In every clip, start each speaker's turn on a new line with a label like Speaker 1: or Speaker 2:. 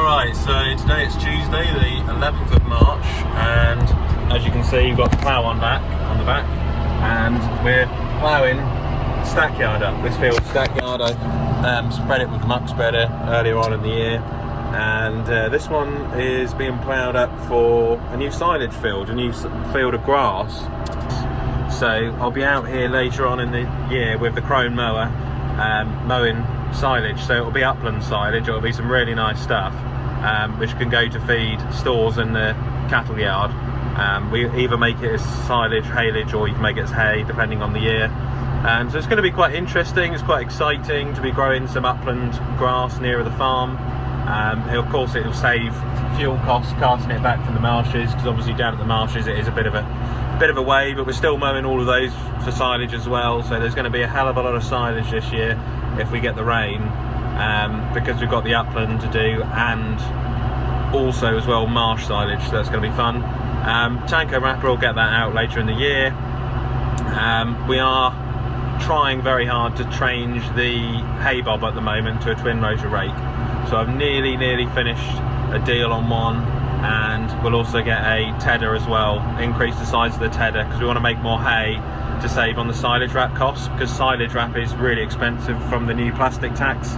Speaker 1: Alright, so today it's Tuesday, the 11th of March, and as you can see, we've got the plough on the back, and we're ploughing stackyard up. This field stackyard, I spread it with muck spreader earlier on in the year, and this one is being ploughed up for a new silage field, a new field of grass. So I'll be out here later on in the year with the crone mower, mowing silage. So it'll be upland silage. It'll be some really nice stuff, which can go to feed stores in the cattle yard. We either make it as silage, haylage, or you can make it as hay, depending on the year. So it's going to be quite interesting. It's quite exciting to be growing some upland grass nearer the farm. Of course, it'll save fuel costs casting it back from the marshes, because obviously down at the marshes it is a bit of a way, but we're still mowing all of those for silage as well. So there's going to be a hell of a lot of silage this year if we get the rain, because we've got the upland to do, and also as well marsh silage, so that's going to be fun. Tanko wrapper will get that out later in the year. We are trying very hard to change the hay bob at the moment to a twin rotor rake, so I've nearly finished a deal on one, and we'll also get a tedder as well, increase the size of the tedder, because we want to make more hay to save on the silage wrap costs, because silage wrap is really expensive from the new plastic tax.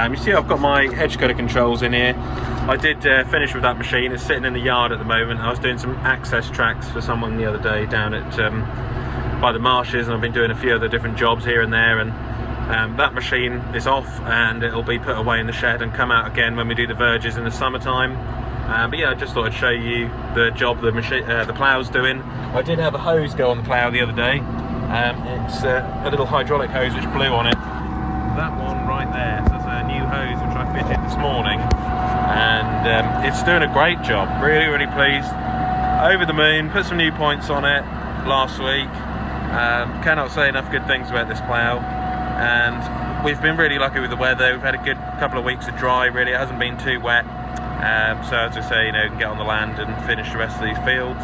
Speaker 1: You see I've got my Hedgecutter controls in here. I did finish with that machine. It's sitting in the yard at the moment. I was doing some access tracks for someone the other day down at by the marshes, and I've been doing a few other different jobs here and there, and that machine is off, and it'll be put away in the shed and come out again when we do the verges in the summertime. But yeah, I just thought I'd show you the job the plough's doing. I did have a hose go on the plough the other day. It's a little hydraulic hose which blew on it. That one right there, so that's a new hose which I fitted this morning, and it's doing a great job. Really pleased. Over the moon. Put some new points on it last week. Cannot say enough good things about this plough, and we've been really lucky with the weather. We've had a good couple of weeks of dry, really. It hasn't been too wet. So as I say, you know, can get on the land and finish the rest of these fields.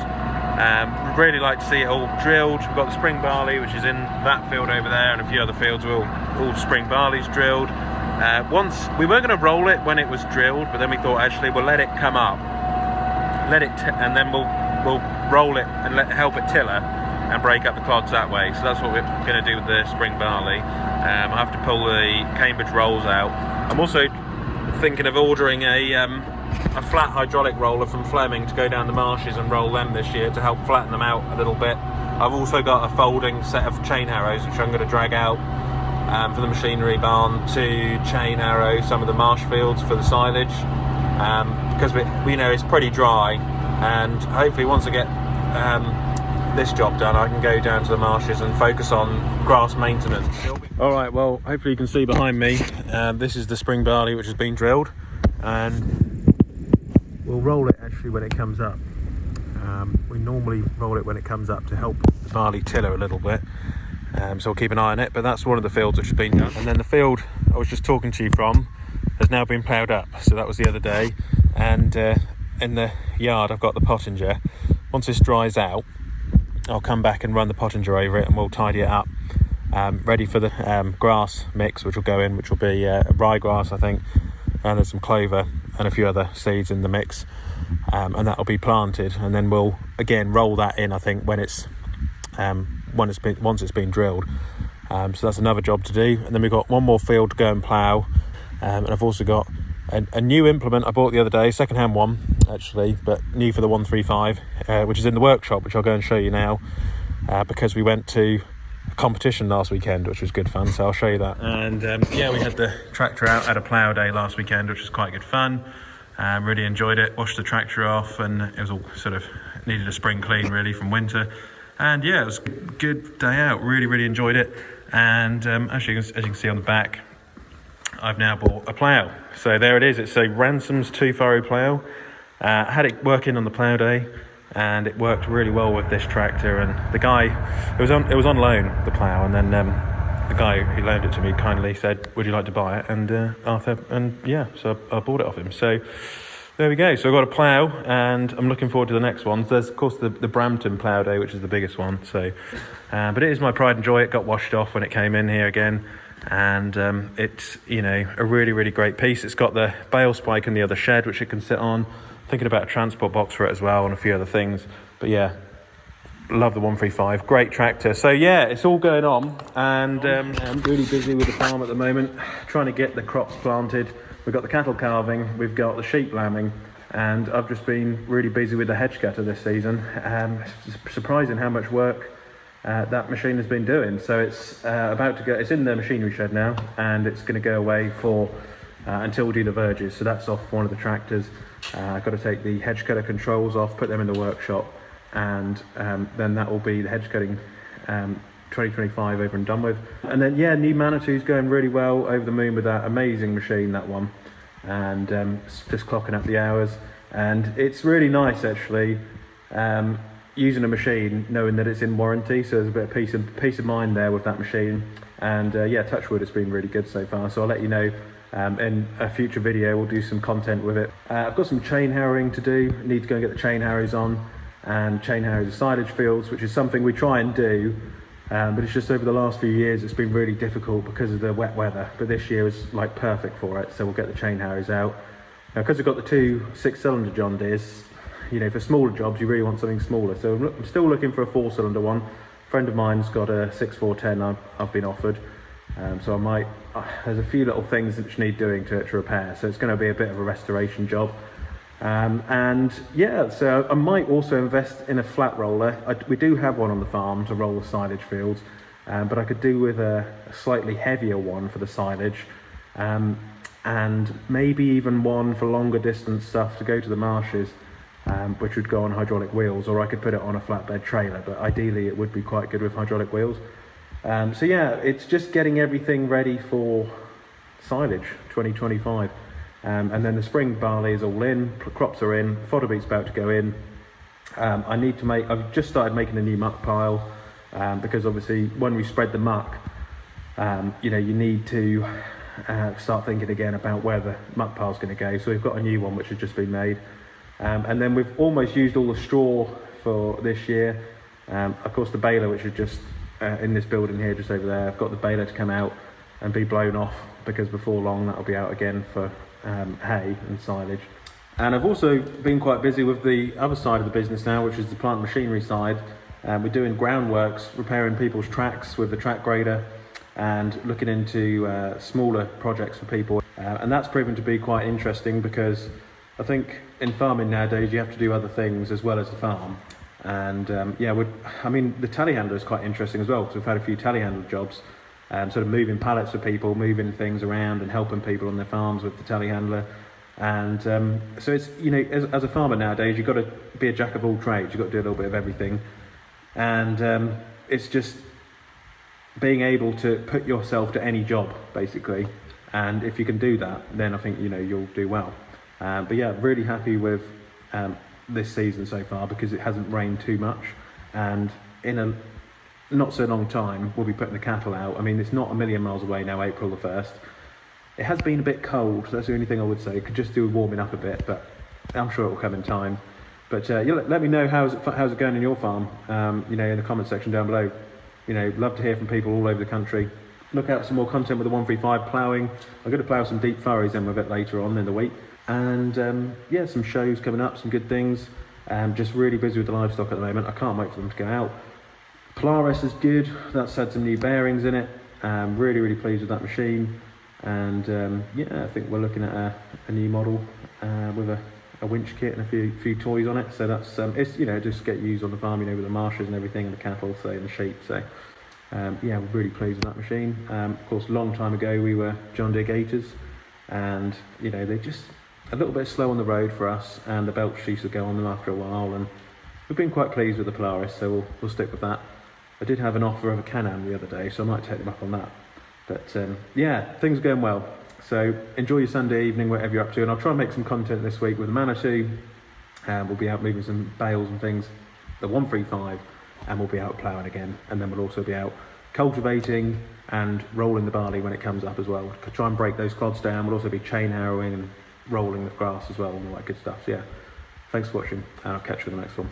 Speaker 1: Really like to see it all drilled. We've got the spring barley, which is in that field over there, and a few other fields where all spring barley's drilled. Once we were going to roll it when it was drilled, but then we thought actually we'll let it come up, and then we'll roll it and help it tiller and break up the clods that way. So that's what we're going to do with the spring barley. I have to pull the Cambridge rolls out. I'm also thinking of ordering a flat hydraulic roller from Fleming to go down the marshes and roll them this year to help flatten them out a little bit. I've also got a folding set of chain harrows which I'm going to drag out for the machinery barn to chain harrow some of the marsh fields for the silage, because we know it's pretty dry, and hopefully once I get this job done I can go down to the marshes and focus on grass maintenance. Alright, well hopefully you can see behind me, this is the spring barley which has been drilled, and we'll roll it actually when it comes up. We normally roll it when it comes up to help the barley tiller a little bit, so we'll keep an eye on it. But that's one of the fields which has been done, and then the field I was just talking to you from has now been ploughed up, so that was the other day. And in the yard I've got the pottinger. Once this dries out I'll come back and run the pottinger over it, and we'll tidy it up, ready for the grass mix which will go in, which will be ryegrass I think, and there's some clover and a few other seeds in the mix, and that'll be planted, and then we'll again roll that in I think when it's once it's been drilled. So that's another job to do, and then we've got one more field to go and plough, and I've also got a new implement I bought the other day, second-hand one actually, but new for the 135, which is in the workshop, which I'll go and show you now, because we went to a competition last weekend which was good fun, so I'll show you that. And yeah, we had the tractor out at a plough day last weekend, which was quite good fun. Really enjoyed it. Washed the tractor off, and it was all sort of needed a spring clean really from winter, and yeah, it was a good day out. Really enjoyed it. And actually, as you can see on the back, I've now bought a plough. So there it is. It's a Ransom's 2-furrow plough. I had it working on the plough day, and it worked really well with this tractor. And the guy, it was on loan, the plough, and then the guy who loaned it to me kindly said, "Would you like to buy it?" And Arthur, and yeah, so I bought it off him. So there we go. So I've got a plough, and I'm looking forward to the next ones. There's of course the Brampton plough day, which is the biggest one. So, but it is my pride and joy. It got washed off when it came in here again. and it's, you know, a really great piece. It's got the bale spike in the other shed which it can sit on. Thinking about a transport box for it as well and a few other things, but yeah, love the 135, great tractor. So yeah, it's all going on, and I'm really busy with the farm at the moment, trying to get the crops planted. We've got the cattle calving, we've got the sheep lambing, and I've just been really busy with the hedge cutter this season. It's surprising how much work that machine has been doing. So it's about to go, it's in the machinery shed now, and it's going to go away for until we do the verges. So that's off one of the tractors. I've got to take the hedge cutter controls off, put them in the workshop, and then that will be the hedge cutting 2025 over and done with. And then yeah, new Manitou's going really well, over the moon with that amazing machine, that one, and just clocking up the hours. And it's really nice actually, using a machine knowing that it's in warranty, so there's a bit of peace of mind there with that machine. And yeah, touch wood, it's been really good so far. So I'll let you know in a future video. We'll do some content with it. I've got some chain harrowing to do. Need to go and get the chain harrows on and chain harrow the silage fields, which is something we try and do, but it's just over the last few years it's been really difficult because of the wet weather. But this year was like perfect for it, so we'll get the chain harrows out. Now, because we've got the two 6-cylinder John Deeres, you know, for smaller jobs you really want something smaller, so I'm still looking for a 4-cylinder one. A friend of mine's got a 6410 I've been offered, so I might, there's a few little things that need doing to it to repair, so it's going to be a bit of a restoration job. And yeah, so I might also invest in a flat roller. We do have one on the farm to roll the silage fields, but I could do with a slightly heavier one for the silage, and maybe even one for longer distance stuff to go to the marshes, which would go on hydraulic wheels, or I could put it on a flatbed trailer, but ideally it would be quite good with hydraulic wheels. So yeah, it's just getting everything ready for silage 2025. And then the spring barley is all in, crops are in, fodder beet's about to go in. I've just started making a new muck pile, because obviously when we spread the muck, you know, you need to start thinking again about where the muck pile's going to go. So we've got a new one which has just been made. And then we've almost used all the straw for this year. Of course the baler, which is just in this building here, just over there, I've got the baler to come out and be blown off, because before long that'll be out again for hay and silage. And I've also been quite busy with the other side of the business now, which is the plant machinery side. We're doing groundworks, repairing people's tracks with the track grader, and looking into smaller projects for people. And that's proven to be quite interesting, because I think in farming nowadays you have to do other things as well as the farm. And yeah, I mean, the telehandler is quite interesting as well, because we've had a few telehandler jobs, sort of moving pallets for people, moving things around and helping people on their farms with the telehandler. And so it's, you know, as a farmer nowadays, you've got to be a jack of all trades, you've got to do a little bit of everything. And it's just being able to put yourself to any job, basically. And if you can do that, then I think, you know, you'll do well. But yeah, really happy with this season so far, because it hasn't rained too much, and in a not so long time we'll be putting the cattle out. I mean, it's not a million miles away now, April the 1st. It has been a bit cold, that's the only thing I would say. It could just do with warming up a bit, but I'm sure it will come in time. But yeah, let me know how's it going in your farm, you know, in the comment section down below. You know, love to hear from people all over the country. Look out for some more content with the 135 ploughing. I'm going to plough some deep furrows in with it later on in the week. And yeah, some shows coming up, some good things. Just really busy with the livestock at the moment. I can't wait for them to go out. Polaris is good, that's had some new bearings in it. Really pleased with that machine. And yeah, I think we're looking at a new model with a winch kit and a few toys on it. So that's it's, you know, just get used on the farm, you know, with the marshes and everything, and the cattle, so, and the sheep. So yeah, we're really pleased with that machine. Of course, a long time ago we were John Deere Gators, and you know, they're just a little bit slow on the road for us, and the belts used to go on them after a while, and we've been quite pleased with the Polaris, so we'll stick with that. I did have an offer of a Can-Am the other day, so I might take them up on that. But yeah, things are going well. So enjoy your Sunday evening, whatever you're up to, and I'll try and make some content this week with the Manitou. We'll be out moving some bales and things, the 135, and we'll be out ploughing again, and then we'll also be out cultivating and rolling the barley when it comes up as well. Try and break those clods down. We'll also be chain harrowing and rolling the grass as well, and all that good stuff. So yeah, thanks for watching, and I'll catch you in the next one.